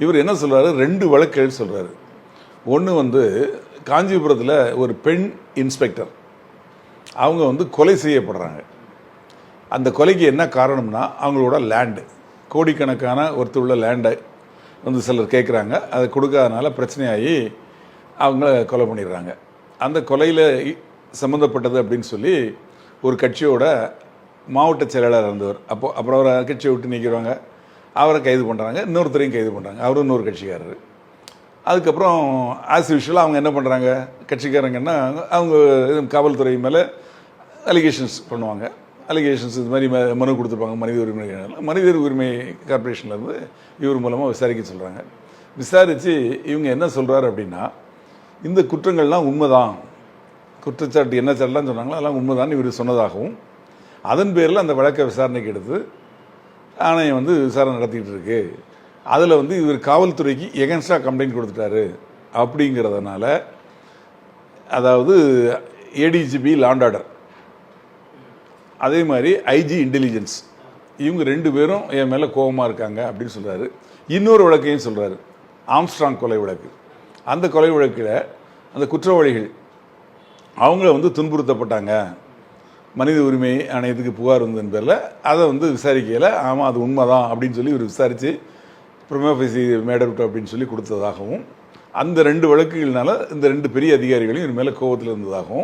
இவர் என்ன சொல்கிறாரு, 2 வழக்குகள் சொல்கிறாரு. ஒன்று வந்து காஞ்சிபுரத்தில் ஒரு பெண் இன்ஸ்பெக்டர் அவங்க வந்து கொலை செய்யப்படுறாங்க. அந்த கொலைக்கு என்ன காரணம்னா அவங்களோட லேண்டு, கோடிக்கணக்கான ஒருத்தருள்ள லேண்டை வந்து சிலர் கேட்குறாங்க. அதை கொடுக்காதனால பிரச்சனையாகி அவங்க கொலை பண்ணிடுறாங்க. அந்த கொலையில் சம்மந்தப்பட்டது அப்படின்னு சொல்லி ஒரு கட்சியோட மாவட்ட செயலாளர் இருந்தவர். அப்புறம் அவரை கட்சியை விட்டு நீக்கிறாங்க, அவரை கைது பண்ணுறாங்க, இன்னொருத்தரையும் கைது பண்ணுறாங்க, அவரும் இன்னொரு கட்சிக்காரர். அதுக்கப்புறம் ஆஸ் யூஷுவலாக அவங்க என்ன பண்ணுறாங்க, கட்சிக்காரங்கன்னா அவங்க காவல்துறை மேலே அலிகேஷன்ஸ் பண்ணுவாங்க. அலிகேஷன்ஸ் இது மாதிரி மனு கொடுத்துருப்பாங்க மனித உரிமை கார்பரேஷன்லேருந்து இவர் மூலமாக விசாரிக்க சொல்கிறாங்க. விசாரித்து இவங்க என்ன சொல்கிறாரு அப்படின்னா, இந்த குற்றங்கள்லாம் உண்மைதான், குற்றச்சாட்டு என்ன சாட்டுலாம் சொன்னாங்களோ அதெல்லாம் உண்மைதான் இவர் சொன்னதாகவும், அதன் பேரில் அந்த வழக்கை விசாரணைக்கு எடுத்து ஆணையம் வந்து விசாரணை நடத்திக்கிட்டு இருக்கு, அதில் வந்து இவர் காவல்துறைக்கு எகென்ஸ்டாக கம்ப்ளைண்ட் கொடுத்துட்டாரு அப்படிங்கிறதுனால, அதாவது ஏடிஜிபி லாண்ட் ஆர்டர், அதே மாதிரி ஐஜி இன்டெலிஜென்ஸ், இவங்க 2 பேரும் என் மேலே கோபமாக இருக்காங்க அப்படின்னு சொல்கிறாரு. இன்னொரு வழக்கையும் சொல்கிறாரு, ஆம்ஸ்ட்ராங் கொலை வழக்கு. அந்த கொலை வழக்கில் அந்த குற்றவாளிகள் அவங்கள வந்து துன்புறுத்தப்பட்டாங்க, மனித உரிமை ஆணையத்துக்கு புகார் வந்ததன் பேரில் அதை வந்து விசாரிக்கையில் ஆமாம் அது உண்மைதான் அப்படின்னு சொல்லி இவர் விசாரித்து ப்ரிமா ஃபேசி மேடர் அப்படின்னு சொல்லி கொடுத்ததாகவும், அந்த 2 வழக்குகள்னால இந்த 2 பெரிய அதிகாரிகளையும் இவர் மேலே கோபத்தில் இருந்ததாகவும்